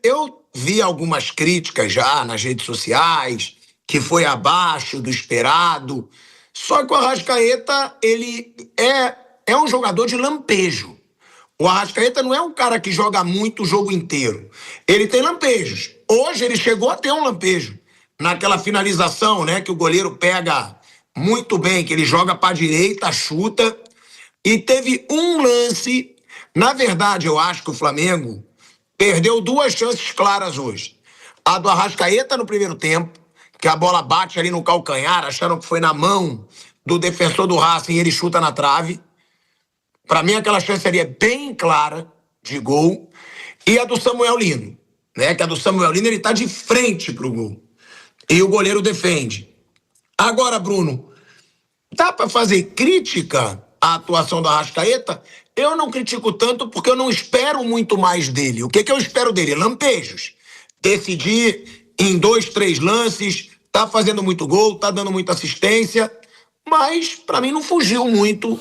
eu vi algumas críticas já nas redes sociais, que foi abaixo do esperado. Só que o Arrascaeta, ele é um jogador de lampejo. O Arrascaeta não é um cara que joga muito o jogo inteiro. Ele tem lampejos. Hoje ele chegou a ter um lampejo. Naquela finalização, né, que o goleiro pega muito bem, que ele joga para a direita, chuta. E teve um lance. Na verdade, eu acho que o Flamengo perdeu 2 chances claras hoje. A do Arrascaeta no primeiro tempo, que a bola bate ali no calcanhar, achando que foi na mão do defensor do Racing e ele chuta na trave. Para mim, aquela chance seria bem clara de gol. E a do Samuel Lino, né? Que a do Samuel Lino, ele tá de frente pro gol. E o goleiro defende. Agora, Bruno, dá para fazer crítica à atuação do Arrascaeta? Eu não critico tanto porque eu não espero muito mais dele. O que eu espero dele? Lampejos. Decidir em 2, 3 lances, tá fazendo muito gol, tá dando muita assistência, mas para mim não fugiu muito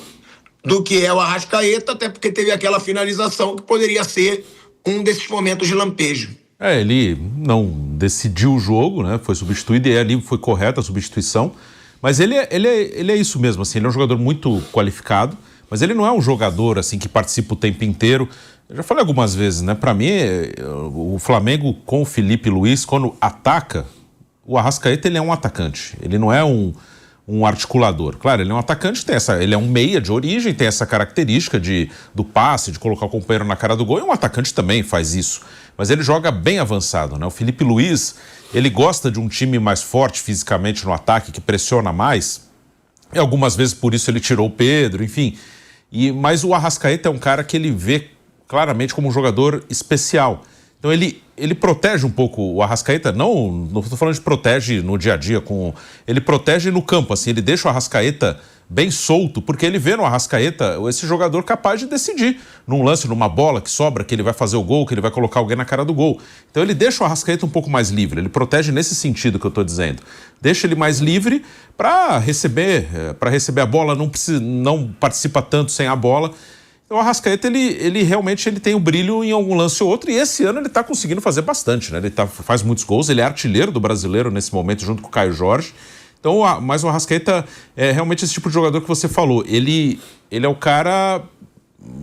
do que é o Arrascaeta, até porque teve aquela finalização que poderia ser um desses momentos de lampejo. Ele não decidiu o jogo, né? Foi substituído e ali foi correta a substituição. Mas ele é isso mesmo, assim, ele é um jogador muito qualificado, mas ele não é um jogador assim que participa o tempo inteiro. Eu já falei algumas vezes, né? Para mim, o Flamengo com o Felipe Luiz, quando ataca, o Arrascaeta ele é um atacante. Ele não é um articulador. Claro, ele é um atacante, ele é um meia de origem, tem essa característica do passe, de colocar o companheiro na cara do gol, e um atacante também faz isso. Mas ele joga bem avançado, né? O Felipe Luiz, ele gosta de um time mais forte fisicamente no ataque, que pressiona mais, e algumas vezes por isso ele tirou o Pedro, enfim. Mas o Arrascaeta é um cara que ele vê claramente como um jogador especial. Então ele protege um pouco o Arrascaeta, não estou falando de protege no dia a dia, ele protege no campo, assim, ele deixa o Arrascaeta bem solto, porque ele vê no Arrascaeta esse jogador capaz de decidir num lance, numa bola que sobra, que ele vai fazer o gol, que ele vai colocar alguém na cara do gol. Então ele deixa o Arrascaeta um pouco mais livre, ele protege nesse sentido que eu estou dizendo. Deixa ele mais livre para receber a bola, não participa tanto sem a bola. O Arrascaeta, ele realmente tem um brilho em algum lance ou outro, e esse ano ele está conseguindo fazer bastante, né? Ele faz muitos gols, ele é artilheiro do Brasileiro nesse momento, junto com o Caio Jorge. Então, mas o Arrascaeta é realmente esse tipo de jogador que você falou. Ele é o cara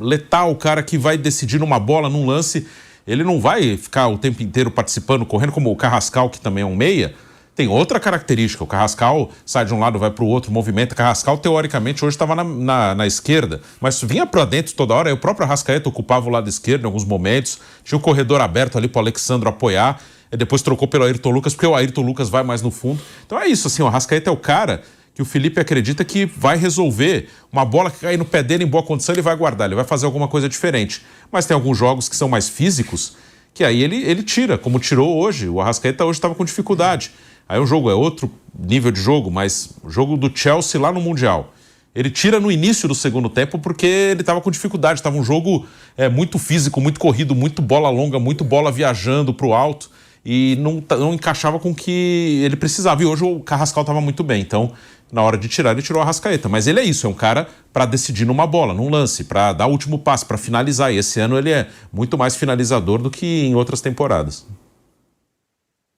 letal, o cara que vai decidir numa bola, num lance. Ele não vai ficar o tempo inteiro participando, correndo, como o Carrascal, que também é um meia. Tem outra característica, o Carrascal sai de um lado, vai para o outro, movimenta. Carrascal, teoricamente, hoje estava na esquerda, mas vinha para dentro toda hora, aí o próprio Arrascaeta ocupava o lado esquerdo em alguns momentos, tinha o corredor aberto ali para o Alexandro apoiar, e depois trocou pelo Ayrton Lucas, porque o Ayrton Lucas vai mais no fundo. Então é isso, assim, o Arrascaeta é o cara que o Felipe acredita que vai resolver uma bola que cair no pé dele em boa condição, ele vai guardar, ele vai fazer alguma coisa diferente. Mas tem alguns jogos que são mais físicos, que aí ele tira, como tirou hoje. O Arrascaeta hoje estava com dificuldade. Aí o jogo é outro nível de jogo, mas o jogo do Chelsea lá no Mundial. Ele tira no início do segundo tempo porque ele estava com dificuldade. Estava um jogo muito físico, muito corrido, muito bola longa, muito bola viajando para o alto. E não encaixava com o que ele precisava. E hoje o Carrascal estava muito bem. Então, na hora de tirar, ele tirou a Arrascaeta. Mas ele é isso, é um cara para decidir numa bola, num lance, para dar o último passe, para finalizar. E esse ano ele é muito mais finalizador do que em outras temporadas.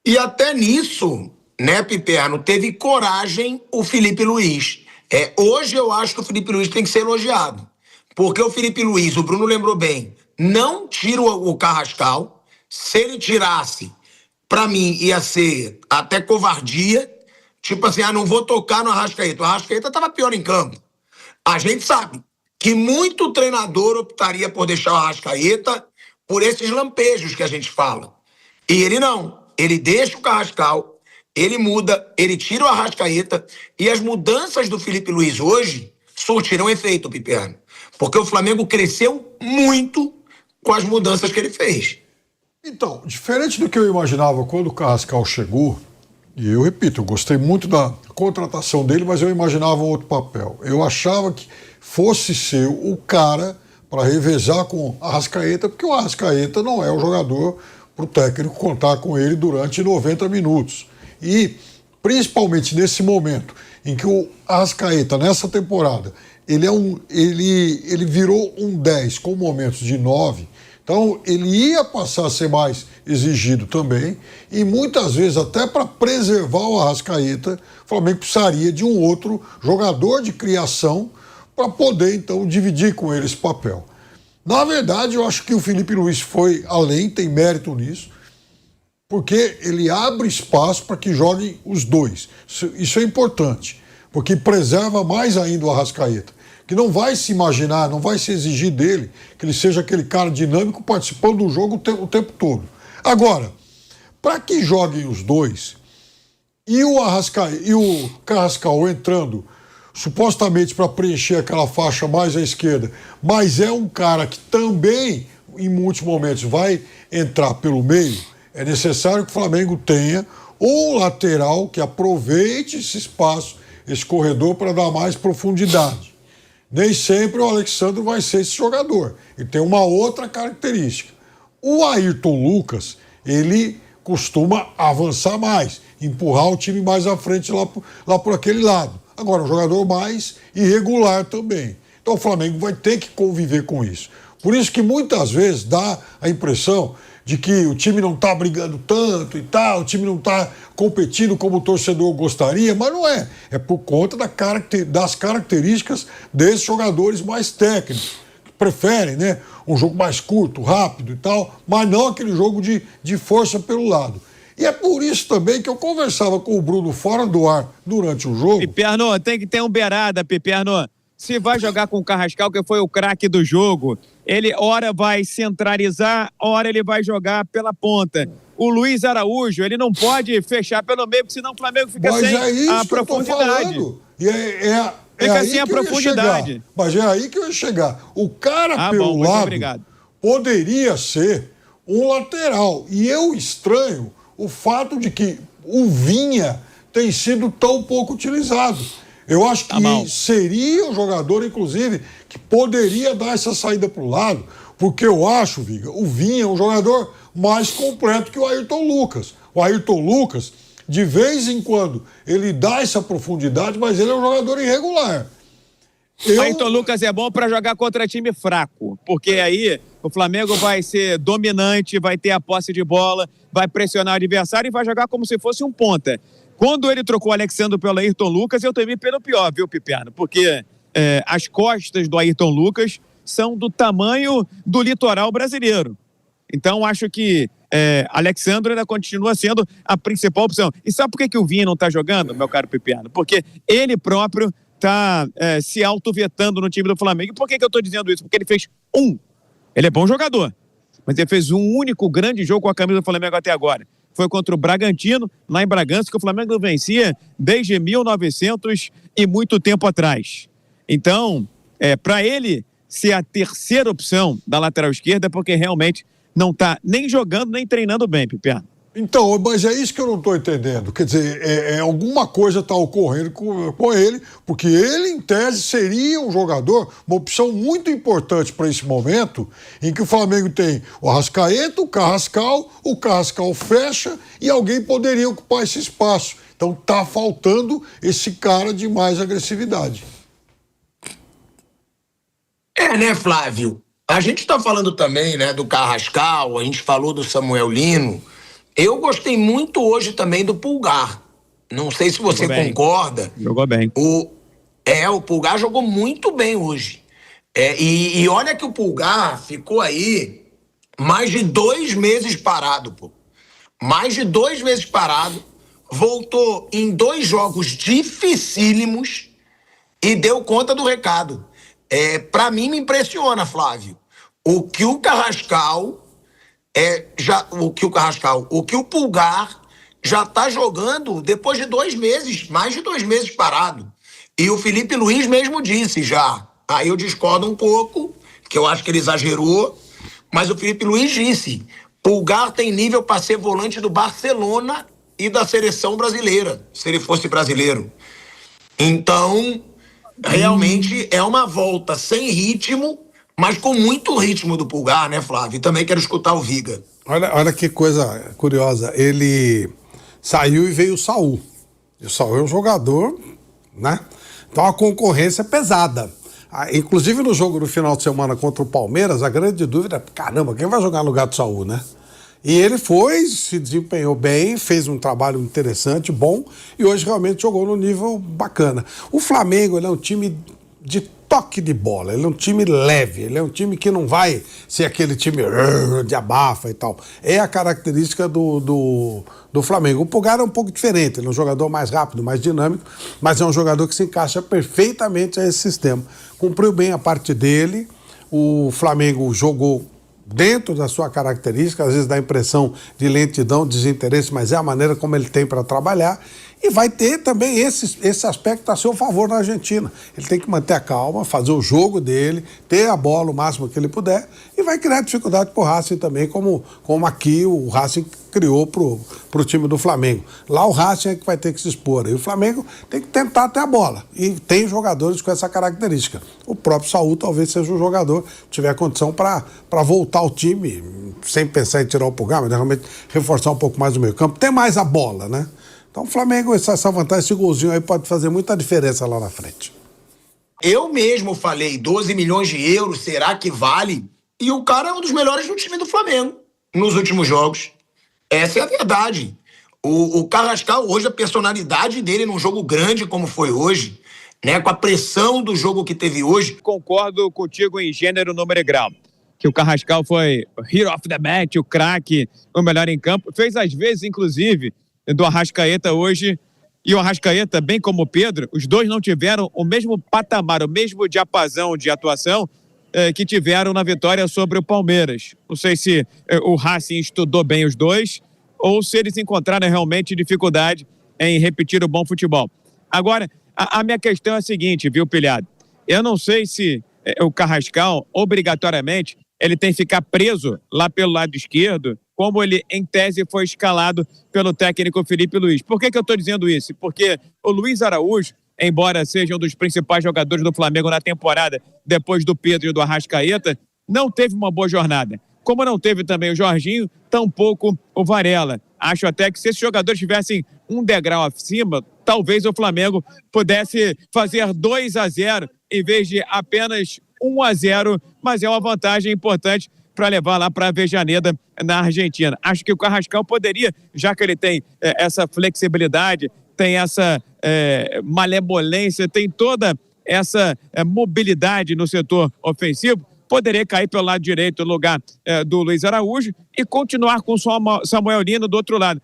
E até nisso, né, Piperno, teve coragem o Felipe Luiz. Hoje eu acho que o Felipe Luiz tem que ser elogiado. Porque o Felipe Luiz, o Bruno lembrou bem, não tira o Carrascal. Se ele tirasse, pra mim, ia ser até covardia. Tipo assim, não vou tocar no Arrascaeta. O Arrascaeta tava pior em campo. A gente sabe que muito treinador optaria por deixar o Arrascaeta por esses lampejos que a gente fala. E ele não. Ele deixa o Carrascal, ele muda, ele tira o Arrascaeta, e as mudanças do Felipe Luiz hoje surtiram efeito, Piperno. Porque o Flamengo cresceu muito com as mudanças que ele fez. Então, diferente do que eu imaginava quando o Carrascal chegou, e eu repito, eu gostei muito da contratação dele, mas eu imaginava um outro papel. Eu achava que fosse ser o cara para revezar com o Arrascaeta, porque o Arrascaeta não é o jogador para o técnico contar com ele durante 90 minutos. E, principalmente nesse momento em que o Arrascaeta, nessa temporada, ele virou um 10 com momentos de 9, Então, ele ia passar a ser mais exigido também, e muitas vezes, até para preservar o Arrascaeta, o Flamengo precisaria de um outro jogador de criação para poder, então, dividir com ele esse papel. Na verdade, eu acho que o Felipe Luiz foi além, tem mérito nisso, porque ele abre espaço para que joguem os dois. Isso é importante, porque preserva mais ainda o Arrascaeta, que não vai se imaginar, não vai se exigir dele que ele seja aquele cara dinâmico participando do jogo o tempo todo. Agora, para que joguem os dois e o Carrascal entrando supostamente para preencher aquela faixa mais à esquerda, mas é um cara que também, em muitos momentos, vai entrar pelo meio, é necessário que o Flamengo tenha um lateral que aproveite esse espaço, esse corredor, para dar mais profundidade. Nem sempre o Alexandre vai ser esse jogador. Ele tem uma outra característica. O Ayrton Lucas, ele costuma avançar mais, empurrar o time mais à frente lá por aquele lado. Agora, um jogador mais irregular também. Então o Flamengo vai ter que conviver com isso. Por isso que muitas vezes dá a impressão de que o time não está brigando tanto e tal, o time não está competindo como o torcedor gostaria, mas não é. É por conta das características desses jogadores mais técnicos, que preferem, né, um jogo mais curto, rápido e tal, mas não aquele jogo de força pelo lado. E é por isso também que eu conversava com o Bruno fora do ar durante o jogo. Piperno, tem que ter um beirada, Piperno. Se vai jogar com o Carrascal, que foi o craque do jogo, ele ora vai centralizar, ora ele vai jogar pela ponta. O Luiz Araújo, ele não pode fechar pelo meio, porque senão o Flamengo fica sem a profundidade. Fica sem a profundidade. Mas é aí que eu ia chegar. O cara pelo lado poderia ser um lateral. E eu estranho o fato de que o Vinha tem sido tão pouco utilizado. Eu acho que seria um jogador, inclusive, que poderia dar essa saída para o lado, porque eu acho, Viga, o Vinha é um jogador mais completo que o Ayrton Lucas. O Ayrton Lucas, de vez em quando, ele dá essa profundidade, mas ele é um jogador irregular. O Ayrton Lucas é bom para jogar contra time fraco, porque aí o Flamengo vai ser dominante, vai ter a posse de bola, vai pressionar o adversário e vai jogar como se fosse um ponta. Quando ele trocou o Alexandre pelo Ayrton Lucas, eu temi pelo pior, viu, Piperno? Porque as costas do Ayrton Lucas são do tamanho do litoral brasileiro. Então, acho que Alexandre ainda continua sendo a principal opção. E sabe por que o Vinha não está jogando, meu caro Piperno? Porque ele próprio está se auto-vetando no time do Flamengo. E por que eu estou dizendo isso? Porque ele fez Ele é bom jogador, mas ele fez um único grande jogo com a camisa do Flamengo até agora. Foi contra o Bragantino, lá em Bragança, que o Flamengo vencia desde 1900 e muito tempo atrás. Então, para ele ser a terceira opção da lateral esquerda, porque realmente não está nem jogando, nem treinando bem, Piperno. Então, mas é isso que eu não estou entendendo. Quer dizer, alguma coisa está ocorrendo com ele, porque ele, em tese, seria um jogador, uma opção muito importante para esse momento, em que o Flamengo tem o Arrascaeta, o Carrascal fecha e alguém poderia ocupar esse espaço. Então, está faltando esse cara de mais agressividade. Né, Flávio? A gente está falando também, né, do Carrascal, a gente falou do Samuel Lino. Eu gostei muito hoje também do Pulgar. Não sei se você concorda. Jogou bem. O Pulgar jogou muito bem hoje. E olha que o Pulgar ficou aí mais de 2 meses parado, pô. Mais de 2 meses parado. Voltou em 2 jogos dificílimos e deu conta do recado. Pra mim, me impressiona, Flávio. O que o Pulgar já tá jogando depois de 2 meses, mais de 2 meses parado. E o Felipe Luiz mesmo disse já. Aí eu discordo um pouco, que eu acho que ele exagerou, mas o Felipe Luiz disse: Pulgar tem nível para ser volante do Barcelona e da seleção brasileira, se ele fosse brasileiro. Então, realmente é uma volta sem ritmo, mas com muito ritmo do Pulgar, né, Flávio? E também quero escutar o Viga. Olha que coisa curiosa. Ele saiu e veio o Saul. E o Saul é um jogador, né? Então a concorrência é pesada. Inclusive no jogo do final de semana contra o Palmeiras, a grande dúvida é, caramba, quem vai jogar no lugar do Saúl, né? E ele se desempenhou bem, fez um trabalho interessante, bom, e hoje realmente jogou no nível bacana. O Flamengo, ele é um time de toque de bola, ele é um time leve, ele é um time que não vai ser aquele time de abafa e tal. É a característica do Flamengo. O Pulgar é um pouco diferente, ele é um jogador mais rápido, mais dinâmico, mas é um jogador que se encaixa perfeitamente a esse sistema. Cumpriu bem a parte dele, o Flamengo jogou dentro da sua característica, às vezes dá a impressão de lentidão, desinteresse, mas é a maneira como ele tem para trabalhar. E vai ter também esse aspecto a seu favor na Argentina. Ele tem que manter a calma, fazer o jogo dele, ter a bola o máximo que ele puder e vai criar dificuldade para o Racing também, como aqui o Racing criou pro time do Flamengo. Lá o Racing é que vai ter que se expor. E o Flamengo tem que tentar ter a bola. E tem jogadores com essa característica. O próprio Saúl talvez seja um jogador que tiver condição para voltar ao time, sem pensar em tirar o Pulgar, mas realmente reforçar um pouco mais o meio campo. Tem mais a bola, né? Então o Flamengo, essa vantagem, esse golzinho aí pode fazer muita diferença lá na frente. Eu mesmo falei 12 milhões de euros, será que vale? E o cara é um dos melhores do time do Flamengo nos últimos jogos. Essa é a verdade. O Carrascal, hoje, a personalidade dele num jogo grande como foi hoje, né, com a pressão do jogo que teve hoje. Concordo contigo em gênero, número e grau. Que o Carrascal foi o hero of the match, o craque, o melhor em campo. Fez às vezes, inclusive, do Arrascaeta hoje, e o Arrascaeta, bem como o Pedro, os dois não tiveram o mesmo patamar, o mesmo diapasão de atuação que tiveram na vitória sobre o Palmeiras. Não sei se o Racing estudou bem os dois ou se eles encontraram realmente dificuldade em repetir o bom futebol. Agora, a minha questão é a seguinte, viu, Pilhado? Eu não sei se o Carrascal, obrigatoriamente, ele tem que ficar preso lá pelo lado esquerdo, como ele, em tese, foi escalado pelo técnico Felipe Luiz. Por que eu estou dizendo isso? Porque o Luiz Araújo, embora seja um dos principais jogadores do Flamengo na temporada, depois do Pedro e do Arrascaeta, não teve uma boa jornada. Como não teve também o Jorginho, tampouco o Varela. Acho até que se esses jogadores tivessem um degrau acima, talvez o Flamengo pudesse fazer 2-0 em vez de apenas 1-0, mas é uma vantagem importante para levar lá para a Avejaneda, na Argentina. Acho que o Carrascal poderia, já que ele tem essa flexibilidade, tem essa malemolência, tem toda essa mobilidade no setor ofensivo, poderia cair pelo lado direito no lugar do Luiz Araújo e continuar com o Samuel Lino do outro lado.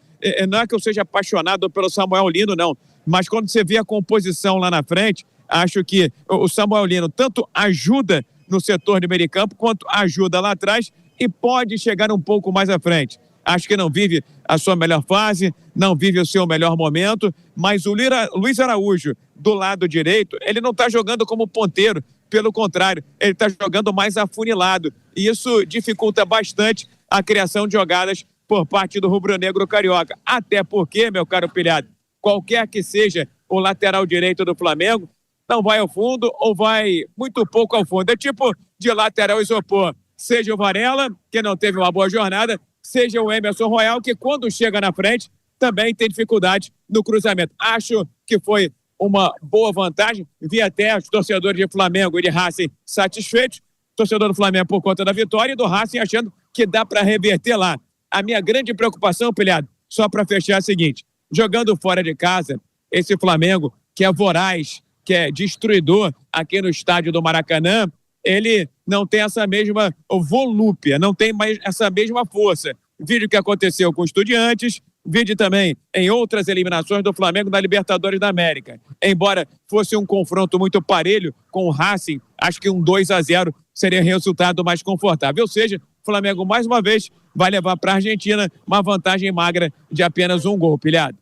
Não é que eu seja apaixonado pelo Samuel Lino, não, mas quando você vê a composição lá na frente, acho que o Samuel Lino tanto ajuda no setor de meio de campo, quanto ajuda lá atrás e pode chegar um pouco mais à frente. Acho que não vive a sua melhor fase, não vive o seu melhor momento, mas o Luiz Araújo, do lado direito, ele não está jogando como ponteiro, pelo contrário, ele está jogando mais afunilado. E isso dificulta bastante a criação de jogadas por parte do rubro-negro carioca. Até porque, meu caro Pilhado, qualquer que seja o lateral direito do Flamengo, não vai ao fundo ou vai muito pouco ao fundo. É tipo de lateral isopor. Seja o Varela, que não teve uma boa jornada, seja o Emerson Royal, que quando chega na frente também tem dificuldade no cruzamento. Acho que foi uma boa vantagem. Vi até os torcedores de Flamengo e de Racing satisfeitos. Torcedor do Flamengo por conta da vitória e do Racing achando que dá para reverter lá. A minha grande preocupação, Pilhado, só para fechar é a seguinte. Jogando fora de casa, esse Flamengo que é voraz, que é destruidor aqui no estádio do Maracanã, ele não tem essa mesma volúpia, não tem mais essa mesma força. Vídeo que aconteceu com o Estudiantes, vídeo também em outras eliminações do Flamengo na Libertadores da América. Embora fosse um confronto muito parelho com o Racing, acho que um 2-0 seria resultado mais confortável. Ou seja, o Flamengo mais uma vez vai levar para a Argentina uma vantagem magra de apenas um gol, Pilhado.